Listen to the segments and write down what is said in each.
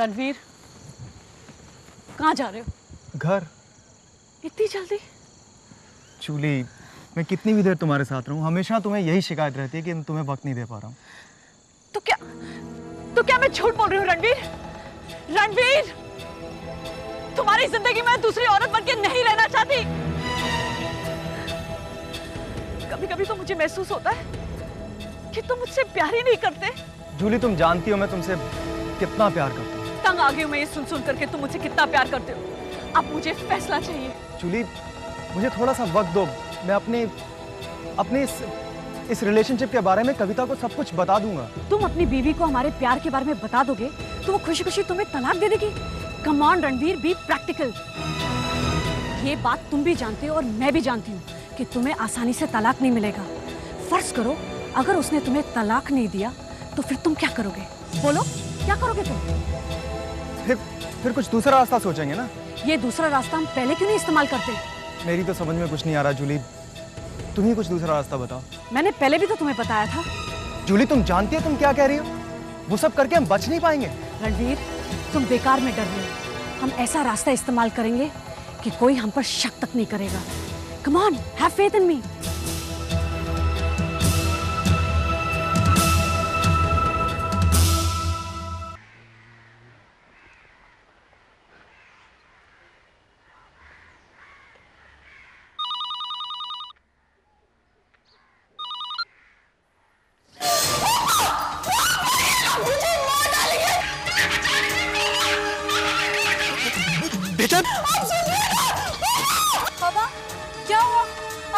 रणवीर, कहाँ जा रहे हो? घर। इतनी जल्दी? जूली, मैं कितनी भी देर तुम्हारे साथ रहूं, हमेशा तुम्हें यही शिकायत रहती है कि मैं तुम्हें वक्त नहीं दे पा रहा हूँ। तो क्या मैं झूठ बोल रही हूँ रणवीर? रणवीर, तुम्हारी जिंदगी में दूसरी औरत बनके नहीं रहना चाहती। कभी कभी तो मुझे महसूस होता है कि तुम मुझसे प्यार ही नहीं करते। जूली, तुम जानती हो मैं तुमसे कितना प्यार करता हूँ। तंग आ गई हूं मैं ये सुन सुन करके तुम मुझसे कितना प्यार करते हो। अब मुझे फैसला चाहिए। जूली, मुझे थोड़ा सा वक्त दो, मैं अपने इस रिलेशनशिप के बारे में कविता को सब कुछ बता दूंगा। तुम अपनी बीवी को हमारे प्यार के बारे में बता दोगे तो वो खुशी खुशी तुम्हें तलाक दे देगी। Come on Ranveer, be practical. ये बात तुम भी जानते हो और मैं भी जानती हूँ कि तुम्हें आसानी से तलाक नहीं मिलेगा। फर्ज करो अगर उसने तुम्हें तलाक नहीं दिया तो फिर तुम क्या करोगे? बोलो, क्या करोगे तुम? फिर कुछ दूसरा रास्ता सोचेंगे ना। ये दूसरा रास्ता हम पहले क्यों नहीं इस्तेमाल करते? मेरी तो समझ में कुछ नहीं आ रहा जूली, तुम ही कुछ दूसरा रास्ता बताओ। मैंने पहले भी तो तुम्हें बताया था। जूली, तुम जानती हो तुम क्या कह रही हो? वो सब करके हम बच नहीं पाएंगे। रणवीर, तुम बेकार में डर रहे हो। हम ऐसा रास्ता इस्तेमाल करेंगे कि कोई हम पर शक तक नहीं करेगा। Come on, have faith in me. बेटा, पापा, क्या हुआ?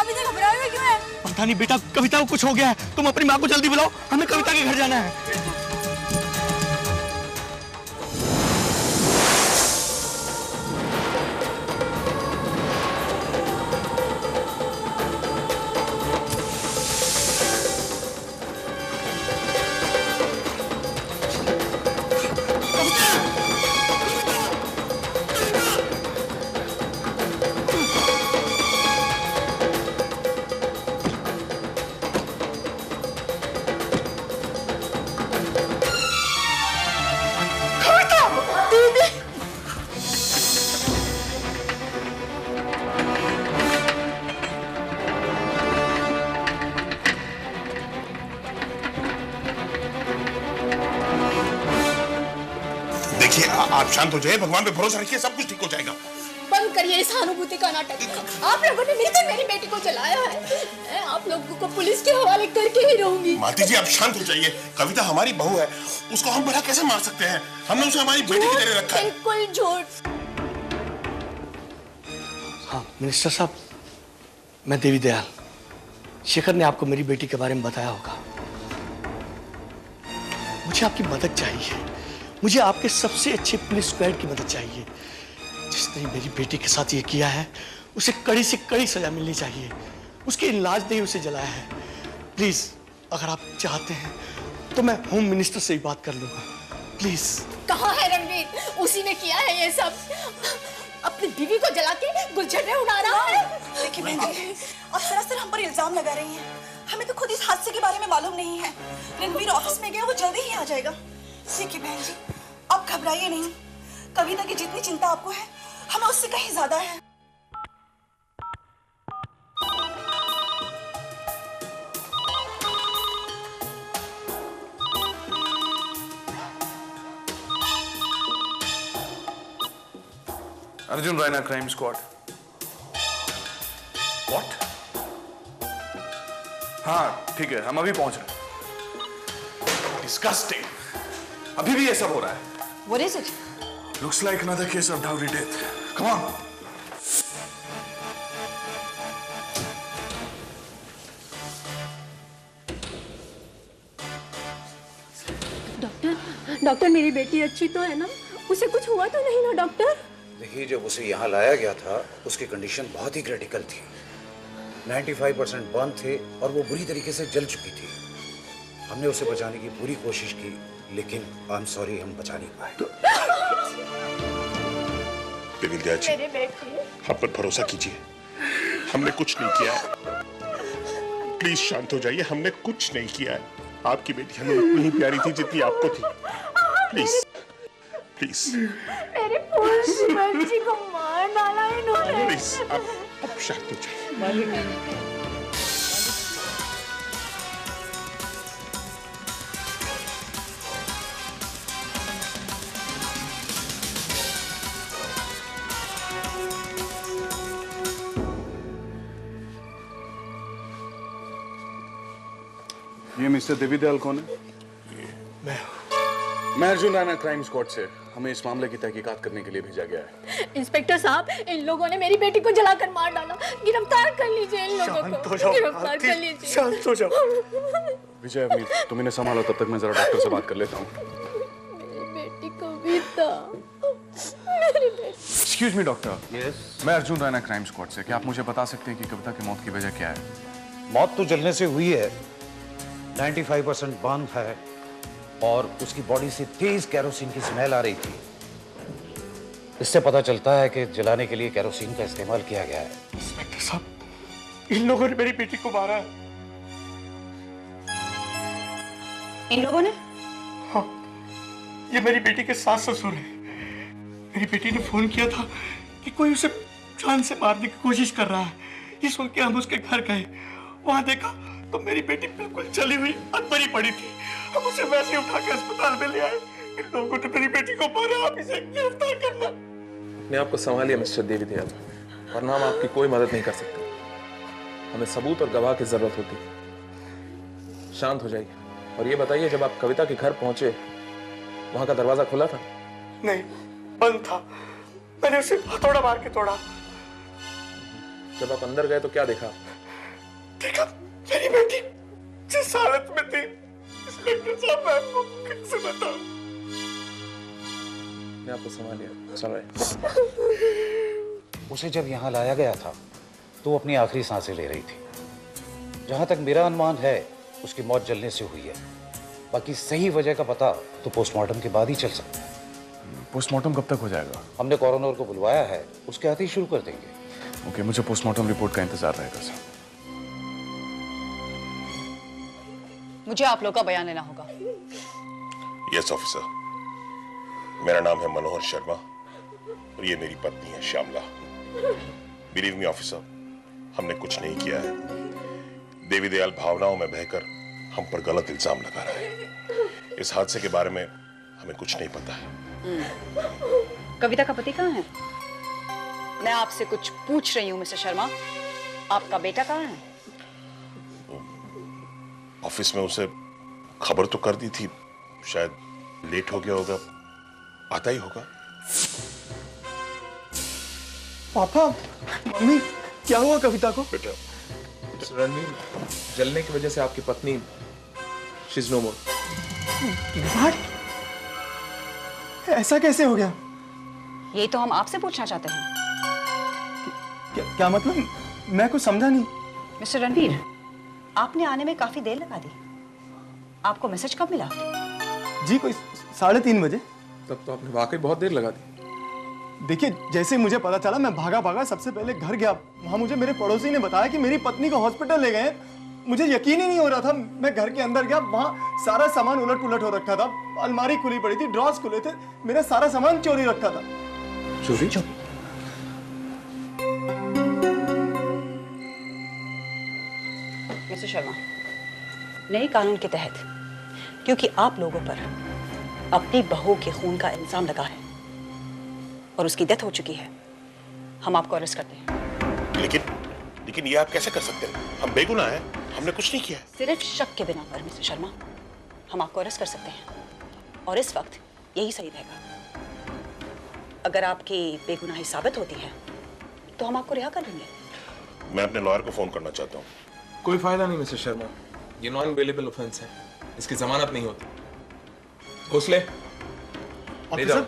अभी तक घबराए हुए क्यों हैं? पता नहीं बेटा, कविता को कुछ हो गया है। तुम अपनी माँ को जल्दी बुलाओ, हमें कविता के घर जाना है। आप शांत हो जाइए, भगवान पे भरोसा रखिए, सब कुछ ठीक हो जाएगा। बंद करिए इस सहानुभूति का नाटक। आप लोगों ने मिलकर मेरी बेटी को जलाया है। आप लोगों को पुलिस के हवाले करके ही रहूंगी। मालती जी, आप शांत हो जाइए। कविता हमारी बहू है, उसको हम भला कैसे मार सकते हैं? हमने उसे हमारी बेटी की तरह रखा है। बिल्कुल झूठ। हाँ मिनिस्टर साहब, मैं देवी दयाल। शेखर ने आपको मेरी बेटी के बारे में बताया होगा। मुझे आपकी मदद चाहिए। मुझे आपके सबसे अच्छे पुलिस स्क्वाड की मदद चाहिए। जिसने मेरी बेटी के साथ ये किया है उसे कड़ी से कड़ी सजा मिलनी चाहिए। उसके इलाज ने ही उसे जलाया है। प्लीज, अगर आप चाहते हैं तो मैं होम मिनिस्टर से ही बात कर लूंगा। प्लीज। कहाँ है रणवीर? उसी ने किया है ये सब। अपनी बीवी को जला के गुलछटे उड़ा रहा है। देखिए बहन जी, आप सरासर हम पर इल्जाम लगा रही हैं। हमें तो खुद इस हादसे के बारे में मालूम नहीं है। रणवीर ऑफिस में गया, वो जल्दी ही आ जाएगा। देखिए बहन जी, आप घबराइए नहीं। कविता की जितनी चिंता आपको है, हमें उससे कहीं ज्यादा है। Arjun Raina, crime squad. What? हाँ ठीक है, हम अभी पहुंच रहे हैं। डिस्गस्टिंग। अभी भी ये सब हो रहा है। What is it? Looks like another case of dowry death. Come on. Doctor, मेरी बेटी अच्छी तो है ना? उसे कुछ हुआ तो नहीं ना डॉक्टर? देखिए, जब उसे यहाँ लाया गया था उसकी कंडीशन बहुत ही क्रिटिकल थी। 95% बर्न थे और वो बुरी तरीके से जल चुकी थी। हमने उसे बचाने की पूरी कोशिश की, लेकिन आई एम सॉरी, हम बचा नहीं पाए। देवी दया जी, हम पर भरोसा कीजिए, हमने कुछ नहीं किया है। प्लीज शांत हो जाइए, हमने कुछ नहीं किया है। आपकी बेटी हमें उतनी ही प्यारी थी जितनी आपको थी। प्लीज। प्लीज मेरे पूरी बच्ची को मार डाला इन्होंने। प्लीज अब शांत हो जाइए। ये मिस्टर देवी दयाल कौन है? मैं अर्जुन राणा क्राइम स्क्वाड से। हमें इस मामले की तहकीकात करने के लिए भेजा गया है। इंस्पेक्टर साहब, इन लोगों ने मेरी बेटी को जलाकर मार डाला। गिरफ्तार कर लीजिए इन लोगों को। गिरफ्तार कर लीजिए। शांत हो जाओ। विजय, अभी तुम इन्हें संभालो, तब तक मैं जरा डॉक्टर से बात कर लेता हूँ। मेरी बेटी कविता, मेरी बेटी। Excuse me doctor. यस। मैं अर्जुन राणा क्राइम स्क्वाड से। क्या आप मुझे बता सकते हैं कि कविता की मौत की वजह क्या है? मौत तो जलने से हुई है, 95% बर्न है और उसकी बॉडी से तेज कैरोसिन की स्मेल आ रही थी। इससे पता चलता है कि जलाने के लिए कैरोसिन का इस्तेमाल किया गया है। इंस्पेक्टर साहब, इन लोगों ने मेरी बेटी को मारा है। इन लोगों ने? हाँ, ये मेरी बेटी के सास ससुर हैं। मेरी बेटी ने फोन किया था कि कोई उसे जान से मारने की कोशिश कर रहा है। ये सुन के हम उसके घर गए। वहां देखा तो मेरी बेटी बिल्कुल जली हुई अंदर पड़ी थी। हम उसे वैसे ही उठा के अस्पताल में ले आए। इन लोगों ने मेरी बेटी को मारा। आप इसे गिरफ्तार करना। अपने आप को संभालिए मिस्टर देवी दयाल, वरना हम आपकी कोई मदद नहीं कर सकते। हमें सबूत और गवाह की जरूरत होती है। शांत हो जाइए और ये बताइए, जब आप कविता के घर पहुंचे वहां का दरवाजा खुला था? नहीं, बंद था। मैंने उसे हथौड़ा मार के तोड़ा। जब आप अंदर गए तो क्या देखा? देखा मेरी बेटी जिस हालत में थी, इंस्पेक्टर साहब, मैं आपको कैसे बताऊं? मैं आपको संभालिए, चल रहे। उसे जब यहाँ लाया गया था तो वो अपनी आखिरी सांसें ले रही थी। जहां तक मेरा अनुमान है, उसकी मौत जलने से हुई है। बाकी सही वजह का पता तो पोस्टमार्टम के बाद ही चल सकता है। पोस्टमार्टम कब तक हो जाएगा? हमने कॉरोनर को बुलवाया है, उसके हाथ ही शुरू कर देंगे। ओके, मुझे पोस्टमार्टम रिपोर्ट का इंतजार रहेगा सर। मुझे आप लोग का बयान लेना होगा। यस ऑफिसर, मेरा नाम है मनोहर शर्मा और ये मेरी पत्नी है श्यामला। बिलीव मी ऑफिसर, हमने कुछ नहीं किया है। देवी दयाल भावनाओं में बहकर हम पर गलत इल्जाम लगा रहा है। इस हादसे के बारे में हमें कुछ नहीं पता है। कविता का पति कहाँ है? मैं आपसे कुछ पूछ रही हूँ मिस्टर शर्मा। आपका बेटा कहाँ है? ऑफिस में उसे खबर तो कर दी थी, शायद लेट हो गया होगा, आता ही होगा। पापा, मम्मी, क्या हुआ कविता को? बेटा, रणवीर, जलने की वजह से आपकी पत्नी शी इज नो मोर। ऐसा कैसे हो गया? यही तो हम आपसे पूछना चाहते हैं। क्या मतलब? मैं कुछ समझा नहीं। मिस्टर रणवीर, आपने आने में काफी देर लगा दी। आपको मैसेज कब मिला? जी, कोई 3:30 बजे। तब तो आपने वाकई बहुत देर लगा दी। देखिए, जैसे मुझे पता चला मैं भागा सबसे पहले घर गया। वहां मुझे मेरे पड़ोसी ने बताया कि मेरी पत्नी को हॉस्पिटल ले गए। मुझे यकीन ही नहीं हो रहा था। मैं घर के अंदर गया, वहां सारा सामान उलट पुलट हो रखा था। अलमारी खुली पड़ी थी, ड्रॉर्स खुले थे, मेरा सारा सामान चोरी रखा था। चोरी? मिस्टर शर्मा, नए कानून के तहत, क्योंकि आप लोगों पर अपनी बहू के खून का इल्जाम लगा है और उसकी डेथ हो चुकी है, हम आपको अरेस्ट करते हैं। लेकिन ये आप कैसे कर सकते हैं? हम बेगुनाह हैं, हमने कुछ नहीं किया है। सिर्फ शक के बिना पर मिस्टर शर्मा हम आपको अरेस्ट कर सकते हैं और इस वक्त यही सही रहेगा। अगर आपकी बेगुनाही साबित होती है तो हम आपको रिहा कर देंगे। मैं अपने लॉयर को फोन करना चाहता हूँ। कोई फायदा नहीं मिस्टर शर्मा, ये नॉन बेलेबल ऑफेंस है, इसकी जमानत नहीं होती। घोसले ले जाओ।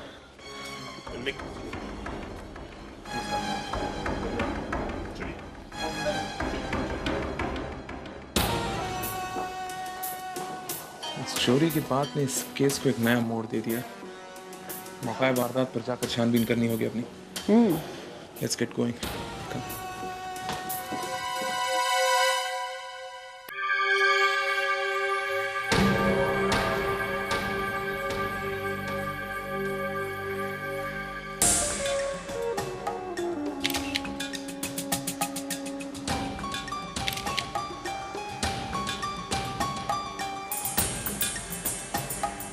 इस चोरी की बात ने इस केस को एक नया मोड़ दे दिया। मौका वारदात पर जाकर छानबीन करनी होगी अपनी। Let's get going.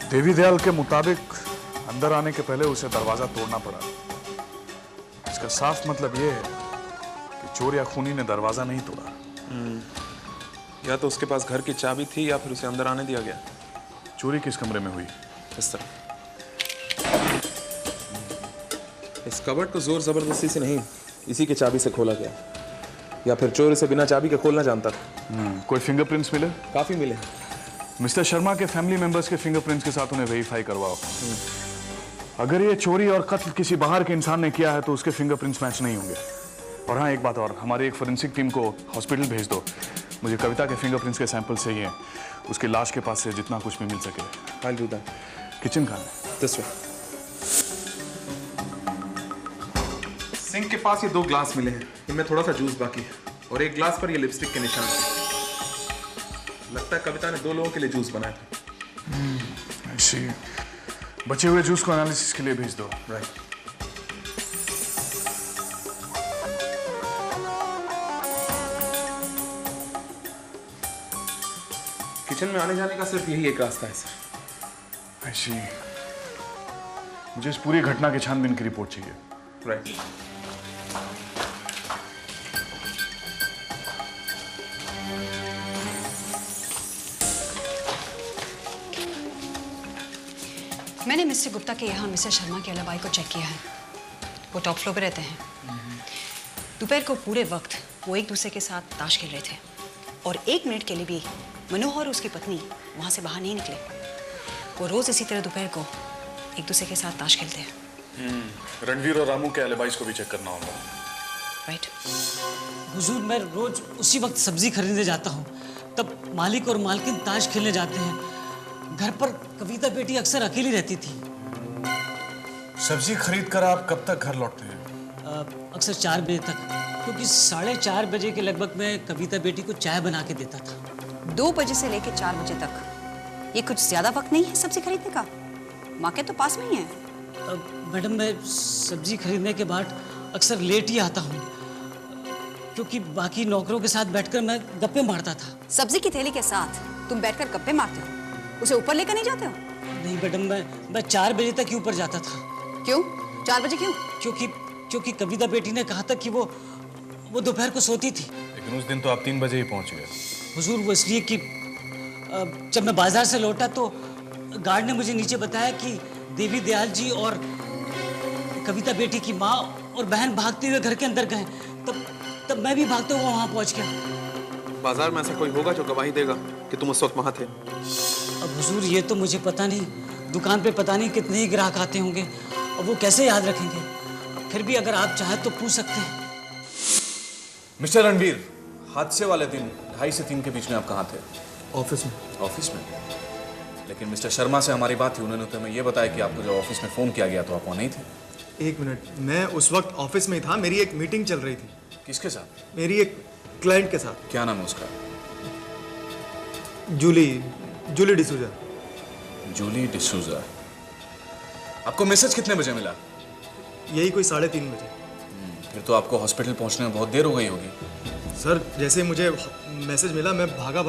Devi Dayal के मुताबिक अंदर आने के पहले उसे दरवाजा तोड़ना पड़ा। इसका साफ मतलब यह है कि चोर या खूनी ने दरवाजा नहीं तोड़ा। या तो उसके पास घर की चाबी थी या फिर उसे अंदर आने दिया गया। चोरी किस कमरे में हुई? इस तरह। इस कबर्ड को जोर जबरदस्ती से नहीं, इसी की चाबी से खोला गया। या फिर चोर इसे बिना चाबी के खोलना जानता था। कोई फिंगरप्रिंट्स मिले? काफी मिले। मिस्टर शर्मा के फैमिली मेंबर्स के फिंगरप्रिंट्स के साथ उन्हें वेरीफाई करवाओ। अगर ये चोरी और कत्ल किसी बाहर के इंसान ने किया है तो उसके फिंगरप्रिंट्स मैच नहीं होंगे। और हाँ, एक बात और, हमारी एक फोरेंसिक टीम को हॉस्पिटल भेज दो। मुझे कविता के फिंगरप्रिंट्स के सैंपल चाहिए, उसकी लाश के पास से जितना कुछ भी मिल सके। I'll do that. किचन कहाँ है? This way. सिंक के पास ये 2 ग्लास मिले हैं, इनमें थोड़ा सा जूस बाकी है और एक ग्लास पर ये लिपस्टिक के निशान हैं। लगता है कविता ने 2 लोगों के लिए जूस बनाया था। ऐसी बचे हुए जूस को एनालिसिस के लिए भेज दो। राइट। किचन में आने जाने का सिर्फ यही एक रास्ता है सर। ऐसी मुझे इस पूरी घटना की छानबीन की रिपोर्ट चाहिए। राइट। मैंने मिस्टर गुप्ता के यहाँ मिस्टर शर्मा के अलावाई को चेक किया है। वो टॉप फ्लोर पे रहते हैं। दोपहर को पूरे वक्त वो एक दूसरे के साथ ताश खेल रहे थे और 1 मिनट के लिए भी मनोहर और उसकी पत्नी वहाँ से बाहर नहीं निकले। वो रोज इसी तरह दोपहर को एक दूसरे के साथ ताश खेलते हैं। रणवीर और रामू के एलिबाइज को भी चेक करना होगा। राइट। हुजूर, मैं रोज उसी वक्त सब्जी खरीदने जाता हूँ, तब मालिक और मालकिन ताश खेलने जाते हैं। घर पर कविता बेटी अक्सर अकेली रहती थी। सब्जी खरीद कर आप कब तक घर लौटते हैं? अक्सर 4 बजे तक, क्योंकि 4:30 बजे के लगभग मैं कविता बेटी को चाय बना के देता था। 2 बजे से लेकर 4 बजे तक, ये कुछ ज्यादा वक्त नहीं है सब्जी खरीदने का? मार्केट तो पास में ही है। मैडम, मैं सब्जी खरीदने के बाद अक्सर लेट ही आता हूँ, क्योंकि बाकी नौकरों के साथ बैठकर मैं गप्पे मारता था। सब्जी की थैली के साथ तुम बैठकर गप्पे मारते हो, उसे ऊपर लेकर नहीं जाते हो? नहीं मैडम, मैं 4 बजे तक ही ऊपर जाता था। क्यों? 4 बजे क्यों? क्योंकि कविता बेटी ने कहा था कि वो दोपहर को सोती थी। लेकिन उस दिन तो आप 3 बजे ही पहुंच गए। हुजूर, वो इसलिए कि जब मैं बाजार से लौटा तो गार्ड ने मुझे नीचे बताया कि देवी दयाल जी और कविता बेटी की माँ और बहन भागते हुए घर के अंदर गए। तब मैं भी भागते हुए वहाँ पहुँच गया। बाजार में ऐसा कोई होगा जो गवाही देगा कि तुम उस वक्त वहाँ थे? अब हुजूर, ये तो मुझे पता नहीं। दुकान पे पता नहीं कितने ही ग्राहक आते होंगे और वो कैसे याद रखेंगे। फिर भी अगर आप चाहें तो पूछ सकते हैं। मिस्टर रणवीर, हादसे वाले दिन 2:30 से 3 के बीच में आप कहाँ थे? ऑफिस में। ऑफिस में? लेकिन मिस्टर शर्मा से हमारी बात थी, उन्होंने तो हमें ये बताया कि आपको जब ऑफिस में फोन किया गया तो आप वहाँ नहीं थे। 1 मिनट, मैं उस वक्त ऑफिस में ही था। मेरी एक मीटिंग चल रही थी। किसके साथ? मेरी एक क्लाइंट के साथ। क्या नाम है उसका? जूली डिसूजा। जूली डिसूजा। आपको मैसेज कितने बजे मिला? यही कोई 3:30 बजे। फिर तो आपको हॉस्पिटल पहुंचने में बहुत देर हो गई होगी। सर, जैसे मुझे मैसेज मिला मैं भागा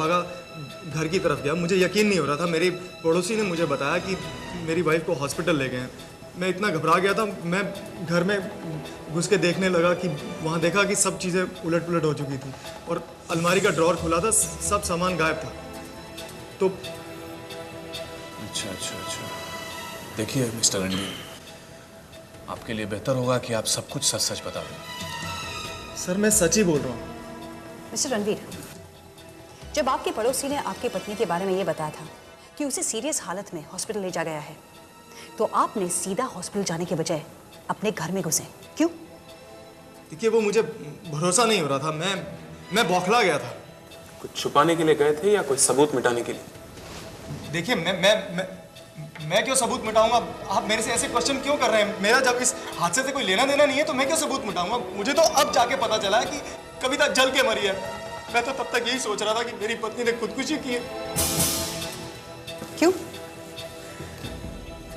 घर की तरफ गया। मुझे यकीन नहीं हो रहा था। मेरी पड़ोसी ने मुझे बताया कि मेरी वाइफ को हॉस्पिटल ले गए हैं। मैं इतना घबरा गया था, मैं घर में घुस के देखने लगा कि वहाँ देखा कि सब चीज़ें उलट पुलट हो चुकी थी और अलमारी का ड्रॉर खुला था, सब सामान गायब था। तो अच्छा। देखिए मिस्टर रणवीर, आपके लिए बेहतर होगा कि आप सब कुछ सच बता दें। सर, मैं सच ही बोल रहा हूँ। मिस्टर रणवीर, जब आपके पड़ोसी ने आपकी पत्नी के बारे में ये बताया था कि उसे सीरियस हालत में हॉस्पिटल ले जा गया है, तो आपने सीधा हॉस्पिटल जाने के बजाय अपने घर में घुसे, क्यों? देखिए, वो मुझे भरोसा नहीं हो रहा था। मैं बौखला गया था। कुछ छुपाने के लिए गए थे या कोई सबूत मिटाने के लिए? देखिए, मैं क्यों सबूत मिटाऊंगा? आप मेरे से ऐसे क्वेश्चन क्यों कर रहे हैं? मेरा जब इस हादसे से कोई लेना देना नहीं है तो मैं क्यों सबूत मिटाऊंगा? मुझे तो अब जाके पता चला है कि कविता जल के मरी है। मैं तो तब तक यही सोच रहा था कि मेरी पत्नी ने खुदकुशी की है। क्यों?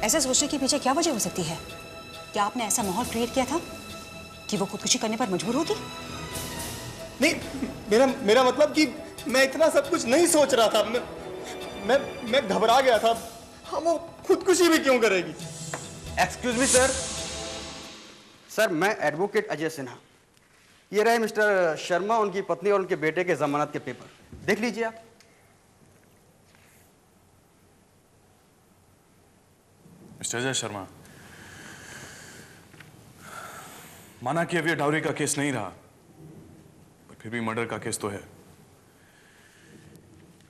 ऐसे सोचने के पीछे क्या वजह हो सकती है? क्या आपने ऐसा माहौल क्रिएट किया था कि वो खुदकुशी करने पर मजबूर होगी? नहीं, मेरा मतलब कि मैं इतना सब कुछ नहीं सोच रहा था। मैं घबरा गया था। हाँ, वो खुदकुशी भी क्यों करेगी? Excuse me sir. सर मैं एडवोकेट अजय सिन्हा। ये रहे मिस्टर शर्मा, उनकी पत्नी और उनके बेटे के जमानत के पेपर, देख लीजिए आप। मिस्टर अजय शर्मा, माना कि अब ये डाउरी का केस नहीं रहा, पर फिर भी मर्डर का केस तो है।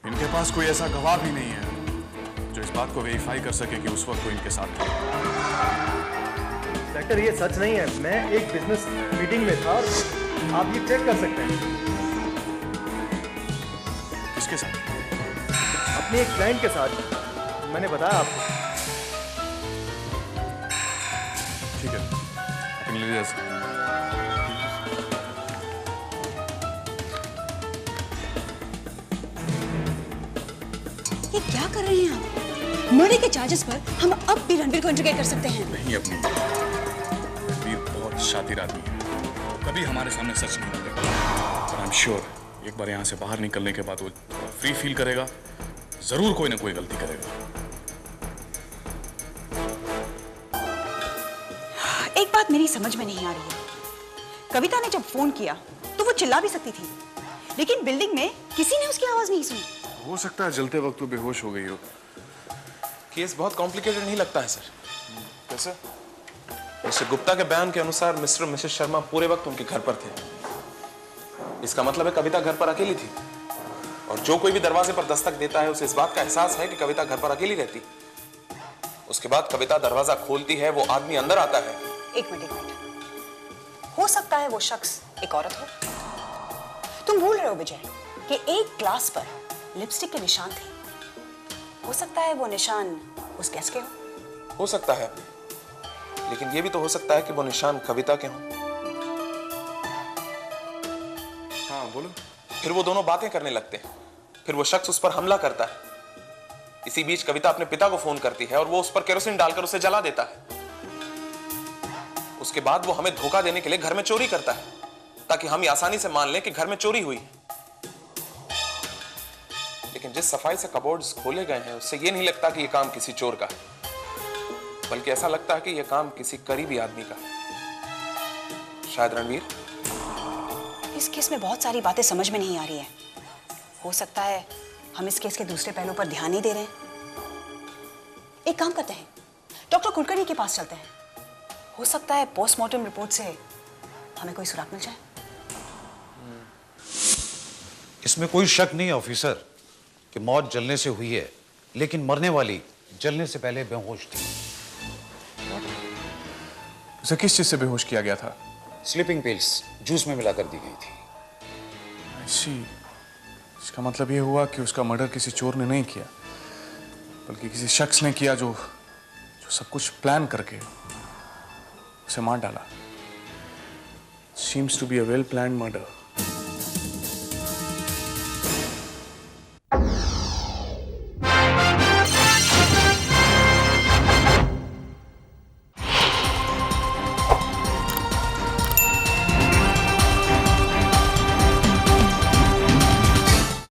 इनके पास कोई ऐसा गवाह भी नहीं है जो इस बात को वेरीफाई कर सके कि उस वक्त वो इनके साथ था। डॉक्टर ये सच नहीं है, मैं एक बिजनेस मीटिंग में था, आप ये चेक कर सकते हैं। किसके साथ? अपने एक क्लाइंट के साथ, मैंने बताया आपको। ठीक है, अपनी ले जा सकते हैं। ये क्या कर रहे हैं आप? मर्डर के चार्जेस पर हम अब भी रणवीर को इंट्रोगेट कर सकते हैं। नहीं अपनी, रणवीर बहुत शातिर आदमी है, कभी हमारे सामने सच नहीं बोलेगा। और आई एम श्योर एक बार यहाँ से बाहर निकलने के बाद वो फ्री फील करेगा, जरूर कोई ना कोई गलती करेगा। एक बात मेरी समझ में नहीं आ रही है। कविता ने जब फोन किया तो वो चिल्ला भी सकती थी, लेकिन बिल्डिंग में किसी ने उसकी आवाज नहीं सुनी। हो सकता है जलते वक्त वो बेहोश हो गई हो। केस बहुत कॉम्प्लिकेटेड नहीं लगता है सर। कैसे? मिस्टर गुप्ता के बयान के अनुसार मिस्टर और मिसेस शर्मा पूरे वक्त उनके घर पर थे। इसका मतलब है कविता घर पर अकेली थी, और जो कोई भी दरवाजे पर दस्तक देता है उसे इस बात का एहसास है कि कविता घर पर अकेली रहती। उसके बाद कविता दरवाजा खोलती है, वो आदमी अंदर आता है। एक मिनट। हो सकता है वो शख्स एक औरत हो। तुम भूल रहे हो विजय कि एक ग्लास पर लिपस्टिक के निशान थे। हो सकता है वो निशान उस गैस के हो सकता है, लेकिन ये भी तो हो सकता है कि वो निशान कविता के हों। हाँ बोलो। फिर वो दोनों बातें करने लगते हैं, फिर वो शख्स उस पर हमला करता है। इसी बीच कविता अपने पिता को फोन करती है और वो उस पर केरोसिन डालकर उसे जला देता है। उसके बाद वो हमें धोखा देने के लिए घर में चोरी करता है, ताकि हम आसानी से मान लें कि घर में चोरी हुई है। लेकिन जिस सफाई से कबोर्ड्स खोले गए हैं उससे ये नहीं लगता कि यह काम किसी चोर का है, बल्कि ऐसा लगता है कि यह काम किसी करीबी आदमी का है। शायद रणवीर। इस केस में बहुत सारी बातें समझ में नहीं आ रही है। हो सकता है हम इस केस के दूसरे पहलू पर ध्यान नहीं दे रहे हैं। एक काम करते हैं, डॉक्टर कुलकर्णी के पास चलते हैं। हो सकता है पोस्टमार्टम रिपोर्ट से हमें कोई सुराग मिल जाए। इसमें कोई शक नहीं ऑफिसर कि मौत जलने से हुई है, लेकिन मरने वाली जलने से पहले बेहोश थी। उसे किस चीज से बेहोश किया गया था? स्लीपिंग पिल्स जूस में मिलाकर दी गई थी। ऐसी, इसका मतलब ये हुआ कि उसका मर्डर किसी चोर ने नहीं किया, बल्कि किसी शख्स ने किया जो सब कुछ प्लान करके उसे मार डाला। Seems to be a well-planned murder.